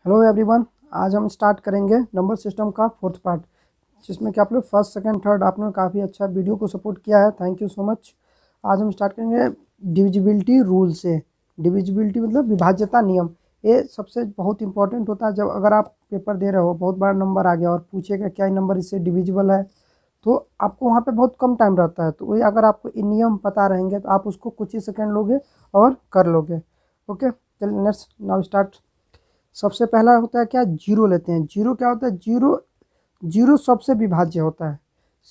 Hello everyone, आज हम start करेंगे नंबर सिस्टम का फोर्थ पार्ट, जिसमें कि आप लोग फर्स्ट सेकंड थर्ड आपने काफ़ी अच्छा वीडियो को सपोर्ट किया है, थैंक यू सो मच। आज हम स्टार्ट करेंगे डिविजिबिलिटी रूल से। डिविजिबिलिटी मतलब विभाज्यता नियम। ये सबसे बहुत इंपॉर्टेंट होता है। जब अगर आप पेपर दे रहे हो, बहुत बड़ा नंबर आ गया और पूछेगा क्या ये नंबर इससे डिविजिबल है, तो आपको वहाँ पे बहुत कम टाइम रहता है। तो वही अगर आपको ये नियम पता रहेंगे तो आप उसको कुछ ही सेकंड लोगे और कर लोगे। ओके, चलिए लेट्स नाउ स्टार्ट। सबसे पहला होता है क्या, जीरो लेते हैं। जीरो क्या होता है? जीरो, जीरो सबसे विभाज्य होता है,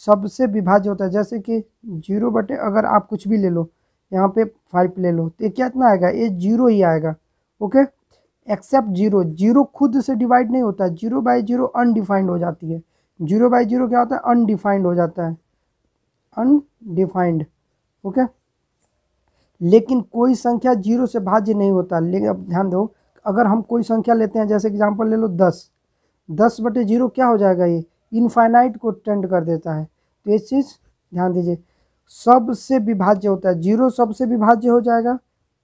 सबसे विभाज्य होता है। जैसे कि जीरो बटे अगर आप कुछ भी ले लो, यहाँ पे 5 ले लो, तो ये कितना आएगा? ये जीरो ही आएगा। ओके, एक्सेप्ट जीरो, जीरो खुद से डिवाइड नहीं होता है। जीरो बाई जीरो अनडिफाइंड हो जाती है। जीरो बाई जीरो क्या होता है? अनडिफाइंड हो जाता है, अनडिफाइंड। ओके, लेकिन कोई संख्या जीरो से भाज्य नहीं होता। लेकिन अब ध्यान दो, अगर हम कोई संख्या लेते हैं, जैसे एग्जांपल ले लो 10, 10 बटे जीरो क्या हो जाएगा? ये इनफाइनाइट को टेंड कर देता है। तो ये चीज़ ध्यान दीजिए, सबसे विभाज्य होता है। जीरो सबसे विभाज्य हो जाएगा,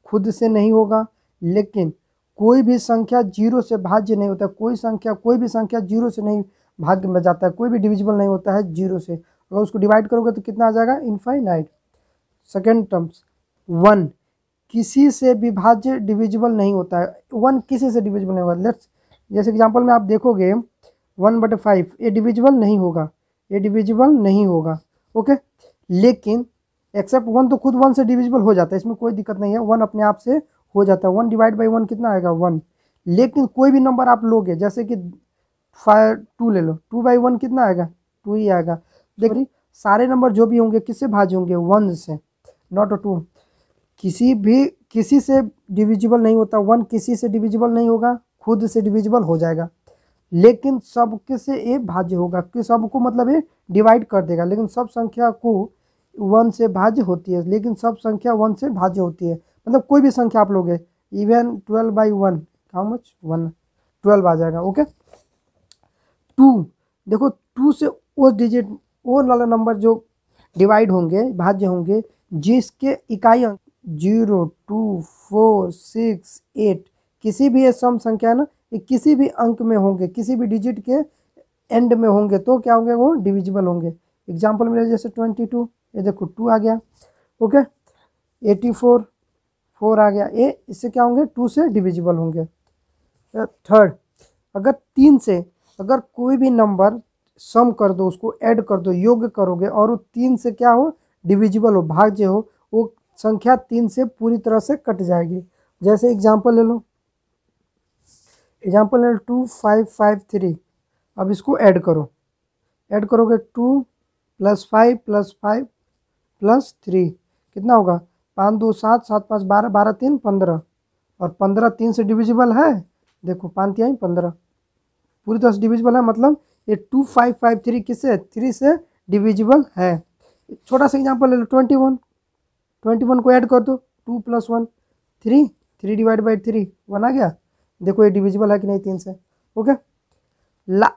खुद से नहीं होगा। लेकिन कोई भी संख्या जीरो से भाज्य नहीं होता। कोई भी संख्या जीरो से नहीं भाग्य में जाता है। कोई भी डिविजिबल नहीं होता है जीरो से। अगर उसको डिवाइड करोगे तो कितना आ जाएगा? इनफाइनाइट। सेकेंड टर्म्स, वन किसी से विभाज्य डिविजिबल नहीं होता है। वन किसी से डिविजिबल नहीं होगा। लेट्स, जैसे एग्जांपल में आप देखोगे 1/5 ये डिविजिबल नहीं होगा, ये डिविजिबल नहीं होगा। ओके, लेकिन एक्सेप्ट वन तो खुद वन से डिविजिबल हो जाता है, इसमें कोई दिक्कत नहीं है। वन अपने आप से हो जाता है। 1 डिवाइड बाई 1 कितना आएगा? 1। लेकिन कोई भी नंबर आप लोगे, जैसे कि 2 ले लो, 2/1 कितना आएगा? 2 ही आएगा। देखिए सारे नंबर जो भी होंगे किससे भाज्य होंगे? 1 से, नॉट 2। किसी से डिविजिबल नहीं होता। 1 किसी से डिविजिबल नहीं होगा, खुद से डिविजिबल हो जाएगा। लेकिन सबके से ये भाज्य होगा, कि सबको मतलब ये डिवाइड कर देगा। लेकिन सब संख्या को 1 से भाज्य होती है, लेकिन सब संख्या 1 से भाज्य होती है। मतलब कोई भी संख्या आप लोगे, इवन 12/1 हाउ मच? 1, 12 आ जाएगा। ओके, 2 देखो, 2 से वो डिजिट, वो वाला नंबर जो डिवाइड होंगे, भाज्य होंगे, जिसके इकाई अंक 0, 2, 4, 6, 8 किसी भी ये सम संख्या है ना, ये किसी भी अंक में होंगे, किसी भी डिजिट के एंड में होंगे, तो क्या होंगे? वो डिविजिबल होंगे। एग्जाम्पल में जैसे 22, ये देखो 2 आ गया। ओके, 84, 4 आ गया। ये इससे क्या होंगे? 2 से डिविजिबल होंगे। थर्ड, अगर 3 से अगर कोई भी नंबर सम कर दो, उसको ऐड कर दो, योग करोगे, और वो 3 से क्या हो? डिविजिबल हो, भाज्य हो, वो संख्या 3 से पूरी तरह से कट जाएगी। जैसे एग्जांपल ले लो, 2, 5, 5, 3। अब इसको ऐड करो, ऐड करोगे 2 + 5 + 5 + 3 कितना होगा? 5 2 7, 7 5 12, 12 3 15, और 15 3 से डिविजिबल है। देखो 5 3 15, पूरी तरह से डिविजिबल है। मतलब ये 2 5 5 3 किससे? 3 से डिविजिबल है। छोटा सा एग्जांपल ले लो, 21, 21 को ऐड कर दो, 2 + 1 3, 3 डिवाइड बाई 3 1 आ गया। देखो ये डिविजिबल है कि नहीं 3 से। ओके,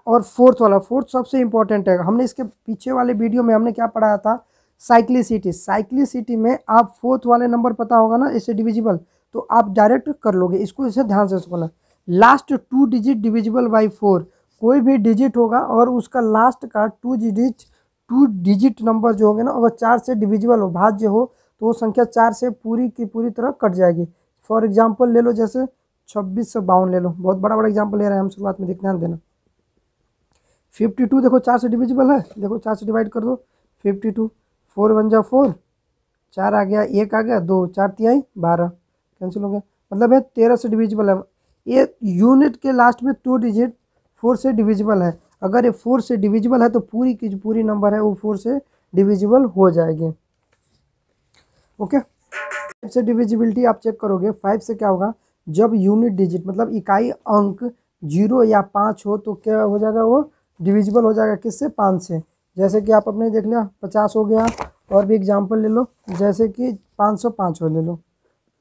और फोर्थ वाला, फोर्थ सबसे इंपॉर्टेंट है। हमने इसके पीछे वाले वीडियो में हमने क्या पढ़ाया था? साइक्लिसिटी। साइक्लिसिटी में आप फोर्थ वाले नंबर पता होगा ना, इससे डिविजिबल, तो आप डायरेक्ट कर लोगे। इसको इसे ध्यान से सुनना, लास्ट 2 डिजिट डिविजिबल बाई 4। कोई भी डिजिट होगा और उसका लास्ट का 2 डिजिट नंबर जो होंगे ना, अगर 4 से डिविजिबल हो, भाज्य हो, तो वो संख्या 4 से पूरी की पूरी तरह कट जाएगी। फॉर एग्जाम्पल ले लो, जैसे 2652 ले लो, बहुत बड़ा बड़ा एग्जाम्पल ले रहे हैं हम शुरुआत में, ध्यान देना। 52 देखो 4 से डिविजिबल है, देखो 4 से डिवाइड कर दो, 52, 4 1 जा 4, 4 आ गया, 1 आ गया, 2, 4 3 12, कैंसिल हो गया। मतलब है 13 से डिविजिबल है। ये यूनिट के लास्ट में 2 डिजिट 4 से डिविजिबल है। अगर ये 4 से डिविजिबल है तो पूरी की जो पूरी नंबर है वो 4 से डिविजिबल हो जाएगी। ओके, 5 से डिविजिबिलिटी आप चेक करोगे, 5 से क्या होगा? जब यूनिट डिजिट मतलब इकाई अंक 0 या 5 हो तो क्या हो जाएगा? वो डिविजिबल हो जाएगा। किससे? 5 से। जैसे कि आप अपने देख लिया 50 हो गया, और भी एग्जांपल ले लो, जैसे कि 505 हो, ले लो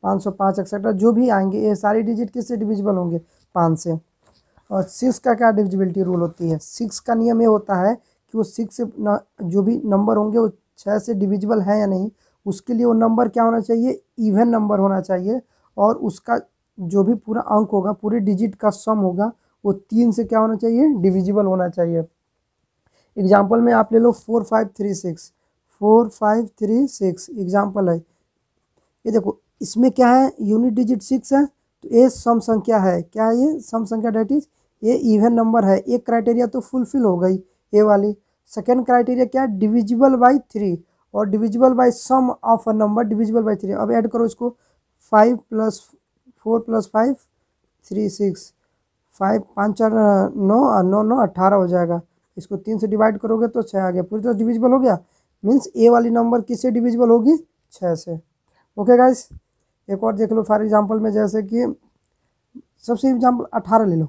505 एक्सेट्रा जो भी आएंगे, ये सारी डिजिट किससे डिविजिबल होंगे? 5 से। और 6 का क्या डिविजिबिलिटी रूल होती है? 6 का नियम ये होता है कि वो 6 से जो भी नंबर होंगे वो 6 से डिविजिबल है या नहीं, उसके लिए वो नंबर क्या होना चाहिए? इवन नंबर होना चाहिए, और उसका जो भी पूरा अंक होगा, पूरे डिजिट का सम होगा, वो 3 से क्या होना चाहिए, डिविजिबल होना चाहिए। एग्जाम्पल में आप ले लो 4536, 4536 एग्जाम्पल है। ये देखो इसमें क्या है, यूनिट डिजिट 6 है, तो ये सम संख्या है। क्या है ये, सम संख्या, डेट इज ये इवन नंबर है। एक क्राइटेरिया तो फुलफिल हो गई ये वाली। सेकेंड क्राइटेरिया क्या है, डिविजिबल बाई 3 और divisible by sum of a number divisible by 3। अब ऐड करो इसको, 5 + 4 + 5 36, 5 5 4 9 और 9 9 18 हो जाएगा। इसको 3 से डिवाइड करोगे तो 6 आ गया, पूरी तरह डिविजिबल हो गया। मीन्स ए वाली नंबर किससे डिविजिबल होगी, 6 से। ओके गाइस, एक और देख लो फॉर एग्जांपल में, जैसे कि सबसे एग्जांपल 18 ले लो।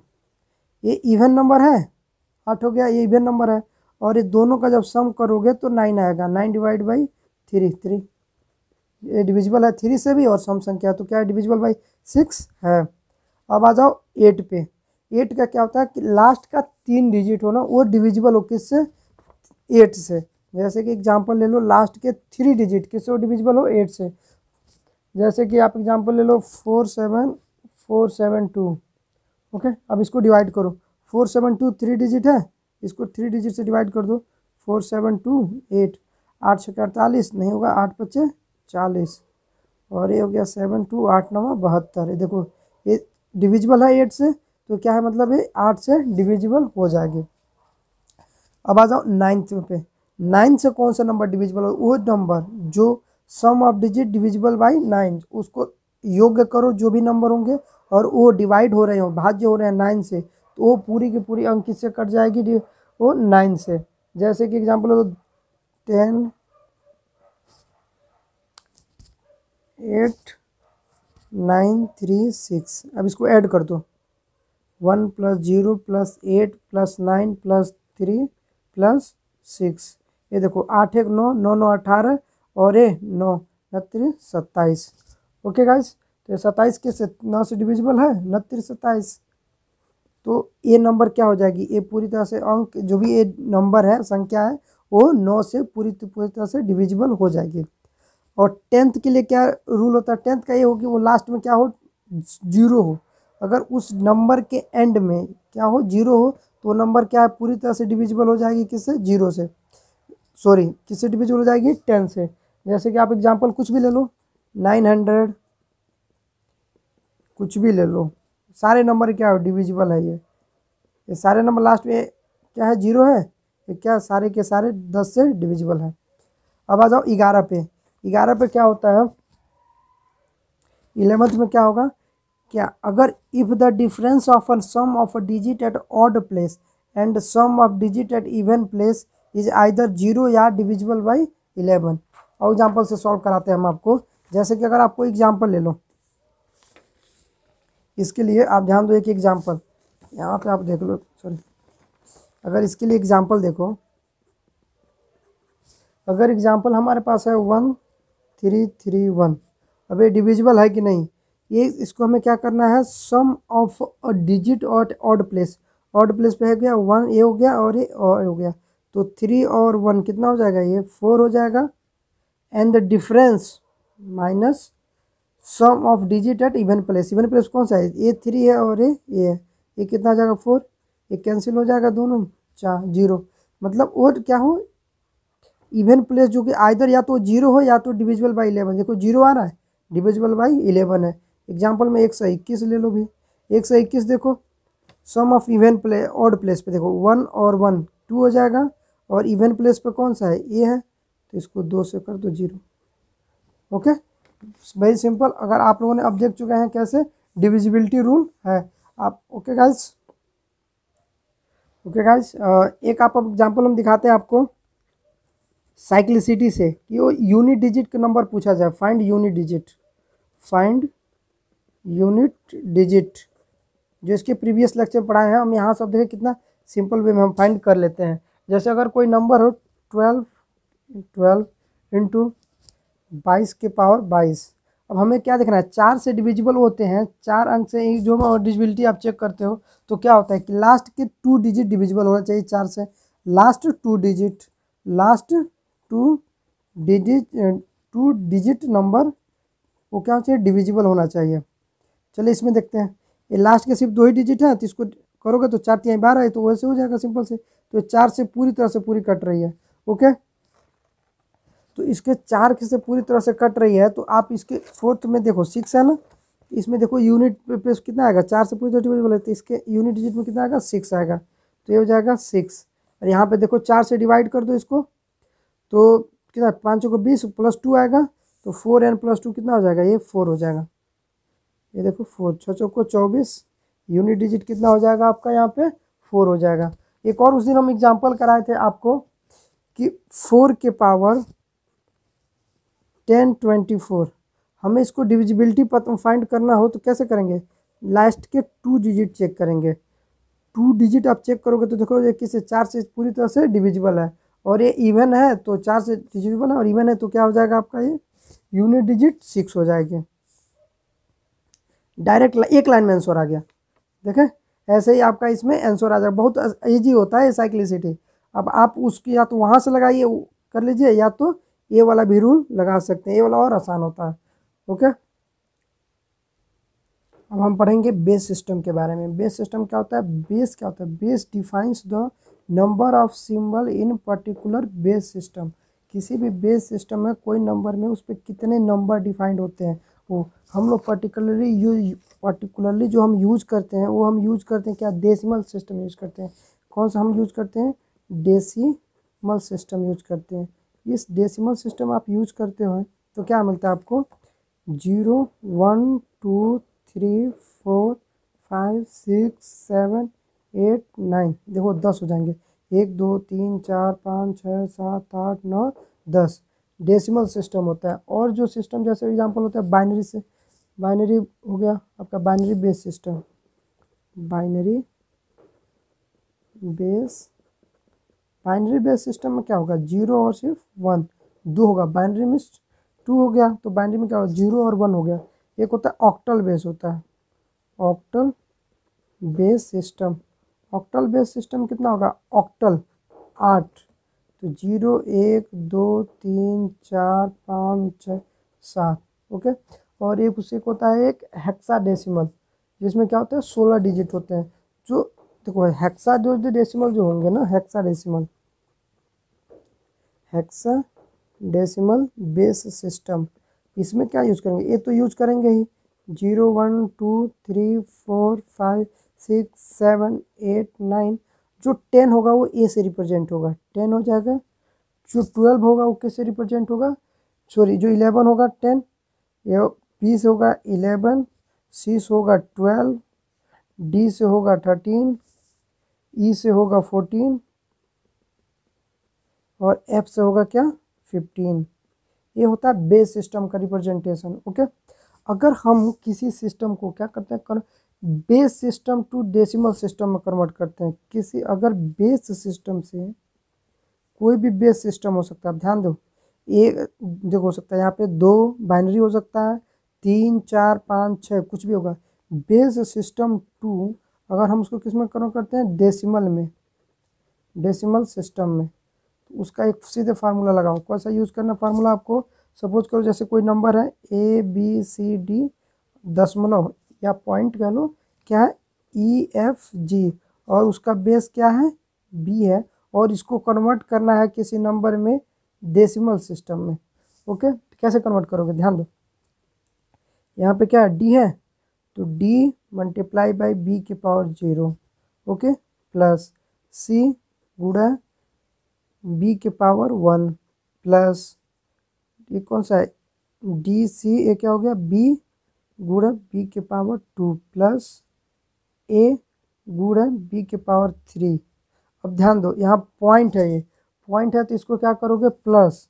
ये इवन नंबर है, 8 हो गया, ये इवन नंबर है, और ये दोनों का जब सम करोगे तो 9 आएगा। 9 डिवाइड बाई 3, ये डिविजिबल है 3 से भी, और सम संख्या तो क्या है, डिविजिबल बाई 6 है। अब आ जाओ 8 पे। 8 का क्या होता है कि लास्ट का 3 डिजिट हो ना, वो डिविजिबल हो किससे, 8 से। जैसे कि एग्जांपल ले लो, लास्ट के 3 डिजिट किससे डिविजिबल हो, 8 से। जैसे कि आप एग्जांपल ले लो 47472। ओके, अब इसको डिवाइड करो। 472 3 डिजिट है, इसको 3 डिजिट से डिवाइड कर दो। 4728, 8 6 48 नहीं होगा, 8 5 40, और ये हो गया 7 2 8 9 72। ये देखो ये डिविजिबल है 8 से, तो क्या है मतलब ये 8 से डिविजिबल हो जाएगी। अब आ जाओ 9th पे। 9 से कौन सा नंबर डिविजिबल हो, वो नंबर जो सम ऑफ डिजिट डिविजिबल बाई 9, उसको योग्य करो जो भी नंबर होंगे, और वो डिवाइड हो रहे हो, भाज्य हो रहे हैं 9 से, तो वो पूरी की पूरी अंक किससे कट जाएगी, वो 9 से। जैसे कि एग्जांपल हो 10 8 9 3 6। अब इसको ऐड कर दो, 1 + 0 + 8 + 9 + 3 + 6। ये देखो 8 1 9 9 9 18, और ये 9 9 27। ओके गाइस, तो ये 27 के 9 से डिविजिबल है, 29 27। तो ये नंबर क्या हो जाएगी, ये पूरी तरह से अंक जो भी ये नंबर है, संख्या है, वो 9 से पूरी तरह से डिविजिबल हो जाएगी। और 10th के लिए क्या रूल होता है, 10th का ये हो कि वो लास्ट में क्या हो, 0 हो। अगर उस नंबर के एंड में क्या हो, 0 हो, तो वो नंबर क्या है, पूरी तरह से डिविजिबल हो जाएगी किससे, 0 से। सॉरी, किससे डिविजिबल हो जाएगी, 10 से। जैसे कि आप एग्जांपल कुछ भी ले लो, 900, कुछ भी ले लो, सारे नंबर क्या हो, डिविजिबल है। ये सारे नंबर लास्ट में क्या है, 0 है, ये क्या सारे के सारे 10 से डिविजिबल है। अब आ जाओ 11 पे। 11 पे क्या होता है, 11th में क्या होगा, क्या अगर if the difference of a sum of a digit at odd place and sum of digit at even place is either 0 या डिविजिबल बाई 11। और एग्जाम्पल से सॉल्व कराते हैं हम आपको। जैसे कि अगर आपको एग्जाम्पल ले लो, इसके लिए आप ध्यान दो, एक एग्जाम्पल यहाँ पे आप देख लो, सॉरी, अगर इसके लिए एग्जाम्पल देखो, अगर एग्जाम्पल हमारे पास है 1331। अब ये डिविजिबल है कि नहीं, ये इसको हमें क्या करना है, सम ऑफ अ डिजिट और ऑड प्लेस। ऑड प्लेस पे है गया 1, ये हो गया, और ये और हो गया, तो 3 और 1 कितना हो जाएगा, ये 4 हो जाएगा। And the difference minus sum of digit at even place. Even place कौन सा है, ये 3 है और ये है, ये कितना हो जाएगा 4, ये कैंसिल हो जाएगा दोनों, 4 0। मतलब और क्या हो, इवन प्लेस जो कि आइदर या तो 0 हो या तो डिविजिबल बाई 11। देखो 0 आ रहा है, डिविजिबल बाई 11 है। एग्जाम्पल में 121 ले लो भी, 121 देखो, sum of even place odd place पे देखो 1 और 1 2 हो जाएगा, और इवन प्लेस पे कौन सा है, ये है, तो इसको 2 से कर दो 0। Okay, very simple. अगर आप लोगों ने अब देख चुके हैं कैसे डिविजिबिलिटी रूल है आप। ओके गाइस, एक आप एग्जाम्पल हम दिखाते हैं आपको साइक्लिसिटी से, कि वो यूनिट डिजिट का नंबर पूछा जाए। Find unit digit, find unit digit, जो इसके प्रीवियस लेक्चर पढ़ाए हैं हम। यहाँ सब देखें कितना सिंपल वे में हम फाइंड कर लेते हैं। जैसे अगर कोई नंबर हो 12 इंटू 22 के पावर 22। अब हमें क्या देखना है, 4 से डिविजिबल होते हैं, 4 अंक से जो डिविजिबिलिटी आप चेक करते हो, तो क्या होता है कि लास्ट के 2 डिजिट डिविजिबल होना चाहिए 4 से। Last 2 digit, last 2 digit number वो क्या होना चाहिए, डिविजिबल होना चाहिए। चलिए इसमें देखते हैं, ये लास्ट के सिर्फ 2 ही डिजिट हैं, तो इसको करोगे तो 4 तिहाई 12 है, तो वैसे हो जाएगा सिंपल से। तो 4 से पूरी तरह से पूरी कट रही है। ओके, तो इसके 4 से पूरी तरह से कट रही है, तो आप इसके फोर्थ में देखो 6 है ना, इसमें देखो यूनिट पे कितना आएगा, 4 से पूरी तरह डिविजिबल बोले तो इसके यूनिट डिजिट में कितना आएगा, 6 आएगा। तो ये हो जाएगा 6। और यहाँ पे देखो 4 से डिवाइड कर दो इसको, तो कितना 5 को 20 प्लस 2 आएगा, तो 4n प्लस 2 कितना हो जाएगा, ये 4 हो जाएगा। ये देखो 4, 6 को 24, यूनिट डिजिट कितना हो जाएगा आपका यहाँ पे 4 हो जाएगा। एक और उस दिन हम एग्जाम्पल कराए थे आपको कि 4 के पावर 1024, हमें इसको डिविजिबिलिटी फाइंड करना हो तो कैसे करेंगे, लास्ट के 2 डिजिट चेक करेंगे। 2 डिजिट आप चेक करोगे तो देखो ये किससे 4 से पूरी तरह से डिविजिबल है, और ये इवन है तो 4 से डिविजिबल है, और इवन है तो क्या हो जाएगा आपका, ये यूनिट डिजिट 6 हो जाएगी। डायरेक्ट एक लाइन में आंसर आ गया। देखें, ऐसे ही आपका इसमें आंसर आ जाएगा। बहुत ईजी होता है साइक्लिसिटी। अब आप उसकी या तो वहाँ से लगाइए कर लीजिए, या तो ये वाला भी रूल लगा सकते हैं, ये वाला और आसान होता है। ओके, अब हम पढ़ेंगे बेस सिस्टम के बारे में। बेस सिस्टम क्या होता है, बेस क्या होता है, base defines the number of symbol in particular base system. किसी भी बेस सिस्टम में कोई नंबर में उस पर कितने नंबर डिफाइंड होते हैं, वो हम लोग पर्टिकुलरली जो हम यूज करते हैं, वो हम यूज करते हैं क्या, डेसिमल सिस्टम यूज करते हैं। कौन सा हम यूज करते हैं, डेसिमल सिस्टम यूज करते हैं। इस डेसिमल सिस्टम आप यूज करते हो तो क्या मिलता है आपको, 0 1 2 3 4 5 6 7 8 9, देखो 10 हो जाएंगे, 1 2 3 4 5 6 7 8 9 10 डेसिमल सिस्टम होता है। और जो सिस्टम जैसे एग्जांपल होता है बाइनरी से, बाइनरी हो गया आपका binary base system. Binary base system में क्या होगा, 0 और सिर्फ 1 2 होगा। बाइनरी में 2 हो गया, तो बाइनरी में क्या होगा, 0 और 1 हो गया। एक होता है ऑक्टल बेस होता है, octal base system. Octal base system कितना होगा, ऑक्टल 8, तो 0 1 2 3 4 5 6 7। ओके, और एक उससे होता है एक हेक्साडेसिमल, जिसमें क्या होता है 16 डिजिट होते हैं। जो देखो हेक्सा जो डेसिमल जो होंगे ना, हेक्साडेसिमल बेस सिस्टम, इसमें क्या यूज करेंगे, ये तो यूज करेंगे ही 0 1 2 3 4 5 6 7 8 9। जो 10 होगा वो ए से रिप्रेजेंट होगा, 10 हो जाएगा। जो 12 होगा वो किससे रिप्रेजेंट होगा, सॉरी जो 11 होगा 10, ये बी से होगा 11, सी से होगा 12, डी से होगा 13, ई से होगा 14, और एफ से होगा क्या 15। ये होता है बेस सिस्टम का रिप्रेजेंटेशन। ओके, अगर हम किसी सिस्टम को क्या करते हैं, base system to decimal system में कन्वर्ट करते हैं। किसी अगर बेस सिस्टम से कोई भी बेस सिस्टम हो सकता है, ध्यान दो, एक देखो हो सकता है यहाँ पे 2 बाइनरी हो सकता है, 3 4 5 6 कुछ भी होगा। बेस सिस्टम टू अगर हम उसको किस में कन्वर्ट करते हैं, डेसिमल में, डेसिमल सिस्टम में, तो उसका एक सीधे फार्मूला लगाओ। कौन सा यूज़ करना फार्मूला आपको, सपोज करो जैसे कोई नंबर है ABCD दशमलव या पॉइंट कह लो, क्या है EFG, और उसका बेस क्या है B है, और इसको कन्वर्ट करना है किसी नंबर में डेसिमल सिस्टम में। ओके, कैसे कन्वर्ट करोगे, ध्यान दो, यहाँ पे क्या है D है, तो D मल्टीप्लाई बाई B की पावर 0, ओके, प्लस C गुणा B की पावर 1, प्लस ये कौन सा है DC, ये क्या हो गया B गुणा B की पावर 2, प्लस A गुणा B की पावर 3। अब ध्यान दो यहाँ पॉइंट है, ये पॉइंट है तो इसको क्या करोगे, प्लस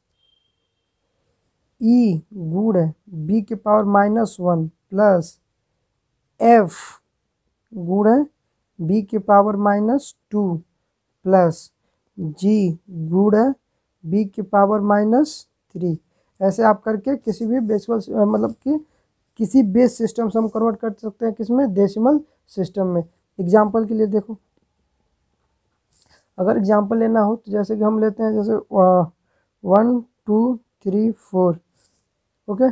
E गुणा B की पावर -1, प्लस F गुणा B की पावर -2, प्लस G गुणा B की पावर -3। ऐसे आप करके किसी भी बेसिमल मतलब कि किसी बेस सिस्टम से हम कन्वर्ट कर सकते हैं, किसमें, डेसिमल सिस्टम में। एग्जाम्पल के लिए देखो, अगर एग्जाम्पल लेना हो तो जैसे कि हम लेते हैं, जैसे 1 2 3 4, ओके,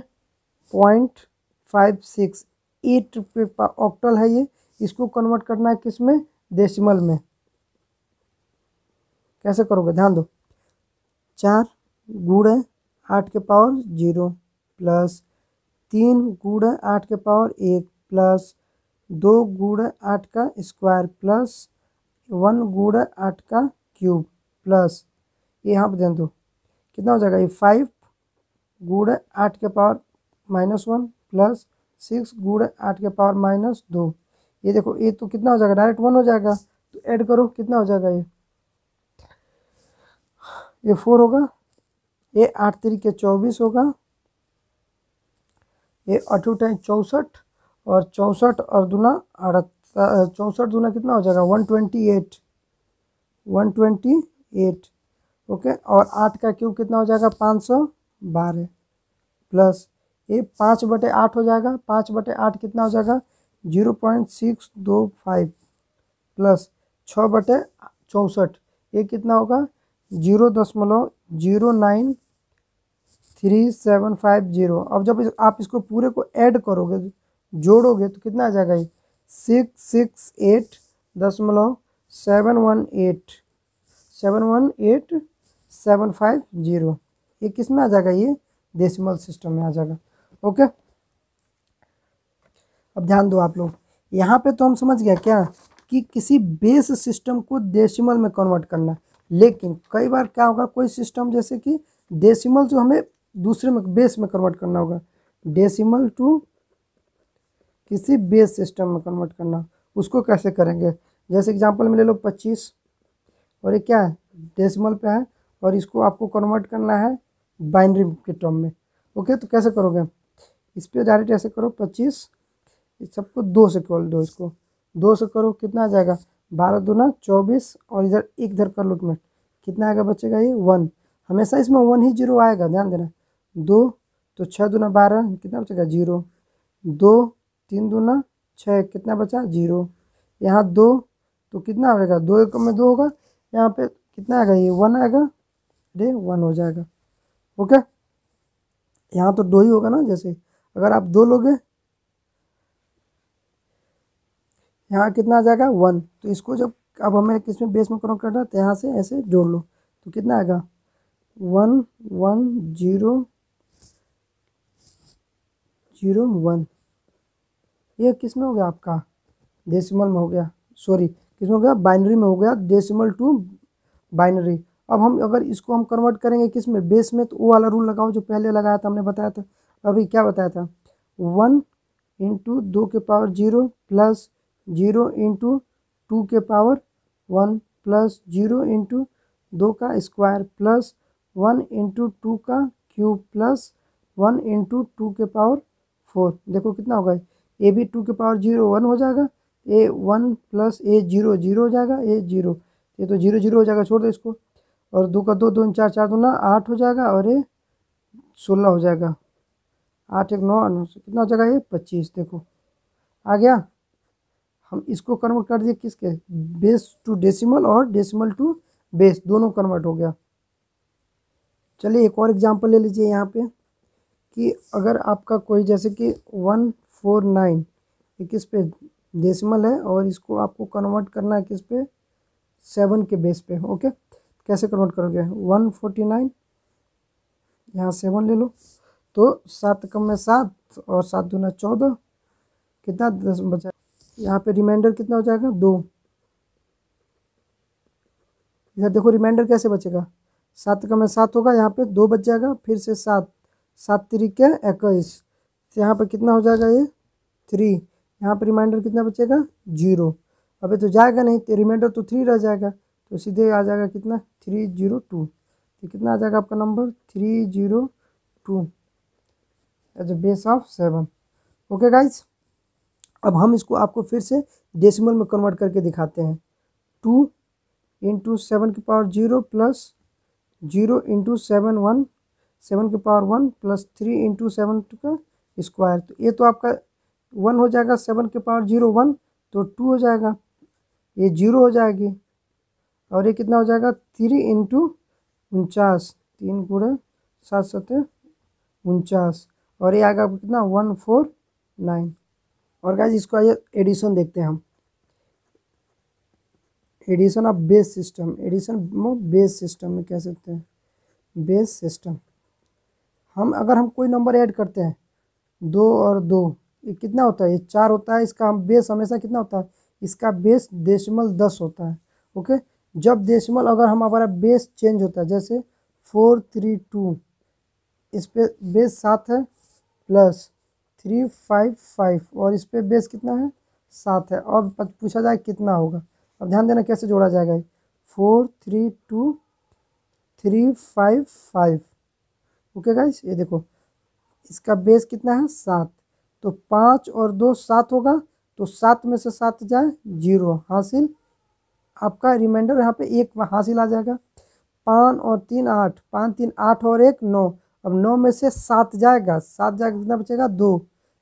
0.56 8 पे ऑक्टल है ये, इसको कन्वर्ट करना है किस में, डेसिमल में। कैसे करोगे ध्यान दो, 4 गुणे 8 के पावर 0 प्लस 3 गुणे 8 के पावर 1 प्लस 2 गुणे 8 का स्क्वायर प्लस 1 गुणे 8 का क्यूब प्लस ये यहाँ पर ध्यान दो कितना हो जाएगा, ये 5 गुणे 8 के पावर -1 प्लस 6 गुणे 8 के पावर -2। ये देखो ये तो कितना हो जाएगा, डायरेक्ट 1 हो जाएगा, तो ऐड करो कितना हो जाएगा, ये 4 होगा, ये 8 तरीके 24 होगा, ये 8 64 और 64 और दूना 64 दूना कितना हो जाएगा 128 ओके। और 8 का क्यूब कितना हो जाएगा 512 प्लस ये 5/8 हो जाएगा, 5/8 कितना हो जाएगा 0.625 प्लस 6/64 ये कितना होगा 0.09375। अब जब आप इसको पूरे को ऐड करोगे, जोड़ोगे तो कितना आ जाएगा, ये 668.718 ये किस में आ जाएगा, ये डेसिमल सिस्टम में आ जाएगा। ओके, अब ध्यान दो आप लोग, यहाँ पे तो हम समझ गया क्या कि किसी बेस सिस्टम को डेसिमल में कन्वर्ट करना है, लेकिन कई बार क्या होगा, कोई सिस्टम जैसे कि डेसिमल जो हमें दूसरे में बेस में कन्वर्ट करना होगा, डेसिमल टू किसी बेस सिस्टम में कन्वर्ट करना, उसको कैसे करेंगे। जैसे एग्जांपल में ले लो 25 और ये क्या है डेसिमल पे है और इसको आपको कन्वर्ट करना है बाइनरी के टर्म में। ओके, तो कैसे करोगे, इस पर डायरेक्ट ऐसे करो 25 इस सबको 2 से खोल दो, इसको 2 से करो कितना आ जाएगा 12 दूना 24 और इधर एक इधर कर लो मिनट, कितना आएगा बचेगा ये 1, हमेशा इसमें 1 ही 0 आएगा, ध्यान देना। 2 तो 6 दूना 12 कितना बचेगा 0, 2 3 दूना 6 कितना बचा 0, यहाँ 2 तो कितना आएगा 2 एक में 2 होगा, यहाँ पे कितना आएगा ये 1 आएगा, अरे 1 हो जाएगा। ओके, यहाँ तो 2 ही होगा ना, जैसे अगर आप 2 लोगे यहाँ कितना आ जाएगा 1, तो इसको जब अब हमें किस में बेस में कन्वर्ट करना है तो यहाँ से ऐसे जोड़ लो तो कितना आएगा 1 1 0 0 1, ये किस में हो गया आपका डेसिमल में हो गया, सॉरी किस में हो गया बाइनरी में हो गया, डेसिमल टू बाइनरी। अब हम अगर इसको हम कन्वर्ट करेंगे किस में बेस में, तो वो वाला रूल लगाओ जो पहले लगाया था, हमने बताया था अभी क्या बताया था, 1 इंटू 2 के पावर 0 प्लस 0 इंटू 2 के पावर 1 प्लस 0 इंटू 2 का स्क्वायर प्लस 1 इंटू 2 का क्यूब प्लस 1 इंटू 2 के पावर 4। देखो कितना होगा, ए भी 2 के पावर 0 1 हो जाएगा, ए 1 प्लस ए 0 0 हो जाएगा, ए 0 ये तो 0 0 हो जाएगा, छोड़ दो इसको, और 2 का 2 2 4 4 दूना 8 हो जाएगा और ये 16 हो जाएगा, 8 1 9 9 कितना हो जाएगा ये 25। देखो आ गया, हम इसको कन्वर्ट कर दिए किसके बेस टू डेसिमल और डेसिमल टू बेस, दोनों कन्वर्ट हो गया। चलिए एक और एग्जांपल ले लीजिए यहाँ पे कि अगर आपका कोई जैसे कि 149 ये किस पे डेसिमल है और इसको आपको कन्वर्ट करना है किस पे 7 के बेस पे। ओके, कैसे कन्वर्ट करोगे 149 यहाँ 7 ले लो तो 7 कम में 7 और 7 दूना 14 कितना 10 बचा, यहाँ पे रिमाइंडर कितना हो जाएगा 2, इधर देखो रिमाइंडर कैसे बचेगा 7 का में 7 होगा, यहाँ पे 2 बच जाएगा, फिर से 7 7 तरीके 21, तो यहाँ पे कितना हो जाएगा ये 3, यहाँ पे रिमाइंडर कितना बचेगा 0, अबे तो जाएगा नहीं तो रिमाइंडर तो 3 रह जाएगा, तो सीधे आ जाएगा कितना 302, तो कितना आ जाएगा आपका number 302 as a base of 7। Okay guys, अब हम इसको आपको फिर से डेसिमल में कन्वर्ट करके दिखाते हैं, 2 इंटू 7 की पावर 0 प्लस 0 इंटू 7 1 7 की पावर 1 प्लस 3 इंटू 7 का स्क्वायर, तो ये तो आपका 1 हो जाएगा, 7 की पावर 0 1 तो 2 हो जाएगा, ये 0 हो जाएगी और ये कितना हो जाएगा 3 इंटू 49, 3 गुणे 7 7 49 और ये आएगा आपको कितना 149। और गाइस इसको आइए एडिशन देखते हैं हम। Addition of base system, addition base system में कह सकते हैं, बेस सिस्टम। अगर हम कोई नंबर ऐड करते हैं 2 और 2, ये कितना होता है, ये 4 होता है। इसका हम बेस हमेशा कितना होता है, इसका बेस डेसिमल 10 होता है। ओके, जब डेसिमल अगर हमारा बेस चेंज होता है, जैसे 432, इस पे बेस 7 है प्लस 355 और इस पे बेस कितना है 7 है। अब पूछा जाए कितना होगा, अब ध्यान देना कैसे जोड़ा जाएगा। 432 355। ओके गाइस, ये देखो इसका बेस कितना है 7, तो 5 और 2 7 होगा, तो 7 में से 7 जाए 0 हासिल। आपका रिमाइंडर यहाँ पे 1 हासिल आ जाएगा। 5 और 3 8, 5 3 8 और 1 9। अब 9 में से 7 जाएगा, 7 जाएगा कितना बचेगा 2।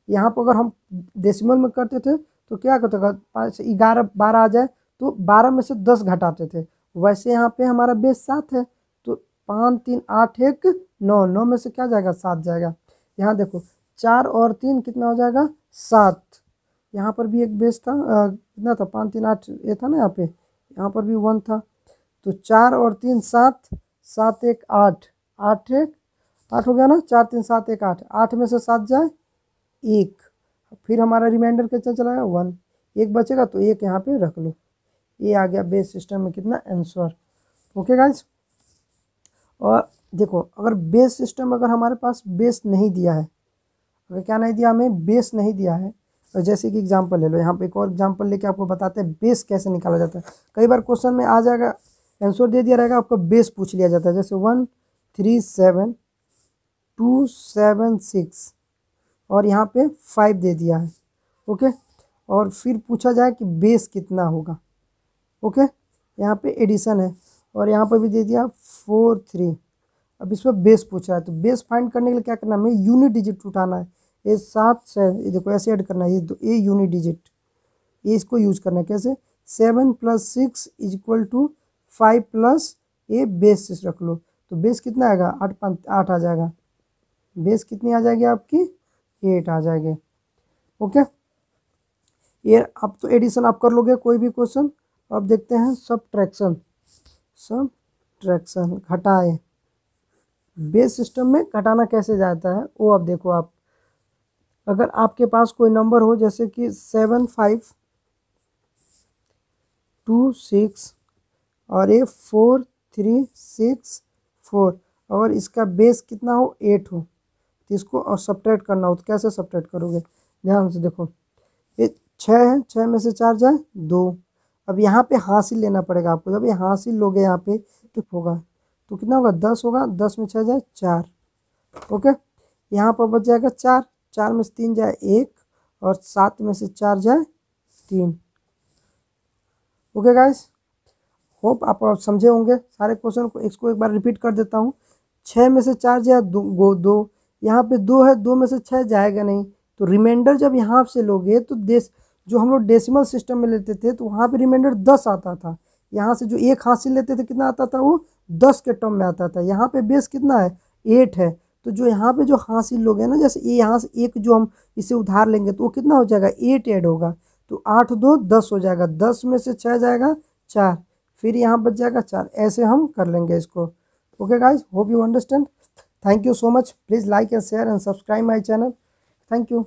यहाँ पर अगर हम डेसिमल में करते थे तो क्या करते थे, 5 11 12 आ जाए तो 12 में से 10 घटाते थे। वैसे यहाँ पे हमारा बेस 7 है, तो 5 3 8 1 9, 9 में से क्या जाएगा 7 जाएगा। यहाँ देखो 4 और 3 कितना हो जाएगा 7। यहाँ पर भी एक बेस था, कितना था 5 3 8 ये था ना, यहाँ पर भी 1 था। तो 4 और 3 7, 7 1 8, 8 1 8 हो गया ना, 4 3 7 1 8, 8 में से 7 जाए 1, फिर हमारा रिमाइंडर कितना चला गया 1, 1 बचेगा तो 1 यहाँ पे रख लो। ये आ गया बेस सिस्टम में कितना आंसर। ओके गाइज, और देखो अगर बेस सिस्टम अगर हमारे पास बेस नहीं दिया है, अगर क्या नहीं दिया, हमें बेस नहीं दिया है, तो जैसे कि एग्जांपल ले लो, यहाँ पे एक और एग्जांपल लेके आपको बताते हैं बेस कैसे निकाला जाता है। कई बार क्वेश्चन में आ जाएगा, आंसर दे दिया रहेगा, आपको बेस पूछ लिया जाता है, जैसे 1 3 7 2 7 6 और यहाँ पे 5 दे दिया है। ओके, और फिर पूछा जाए कि बेस कितना होगा। ओके, यहाँ पे एडिशन है और यहाँ पर भी दे दिया 4 3। अब इस पर बेस पूछा है, तो बेस फाइंड करने के लिए क्या करना है, हमें यूनिट डिजिट उठाना है। ये 7 से ये देखो ऐसे ऐड करना है, ये यूनिट डिजिट, ये इसको यूज करना है। कैसे, 7 + 6 = 5 प्लस ये बेस रख लो, तो बेस कितना आएगा 8 5 8 आ जाएगा। बेस कितनी आ जाएगी आपकी 8 आ जाएगी। ओके, ये अब तो एडिशन आप कर लोगे कोई भी क्वेश्चन। अब देखते हैं सबट्रैक्शन। सबट्रैक्शन, घटाए, बेस सिस्टम में घटाना कैसे जाता है वो अब देखो आप। अगर आपके पास कोई नंबर हो जैसे कि 7 5 2 6 और ये 4 3 6 4, और इसका बेस कितना हो 8 हो, तो इसको और सब्ट्रैक्ट करना हो तो कैसे सब्ट्रैक्ट करोगे, ध्यान से देखो। ये 6 है, 6 में से 4 जाए 2। अब यहाँ पे हासिल लेना पड़ेगा आपको, जब ये हासिल लोगे यहाँ पे तो होगा, तो कितना होगा 10 होगा, 10 में 6 जाए 4। ओके, यहाँ पर बच जाएगा 4, 4 में से 3 जाए 1 और 7 में से 4 जाए 3। ओके गाइस, होप आप समझे होंगे सारे क्वेश्चन को। इसको एक बार रिपीट कर देता हूँ। 6 में से 4 जाए 2, यहाँ पे 2 है, 2 में से 6 जाएगा नहीं, तो रिमाइंडर जब यहाँ से लोगे तो जो हम लोग डेसिमल सिस्टम में लेते थे तो वहाँ पे रिमाइंडर 10 आता था। यहाँ से जो 1 हासिल लेते थे कितना आता था, वो 10 के टर्म में आता था। यहाँ पे बेस कितना है 8 है, तो जो यहाँ पे जो हासिल लोगे ना, जैसे ये यहाँ से एक जो हम इसे उधार लेंगे तो वो कितना हो जाएगा 8 ऐड होगा, तो 8 2 10 हो जाएगा, 10 में से 6 जाएगा 4, फिर यहाँ बच जाएगा 4। ऐसे हम कर लेंगे इसको। Okay guys, hope you understand. Thank you so much. Please like and share and subscribe my channel. Thank you.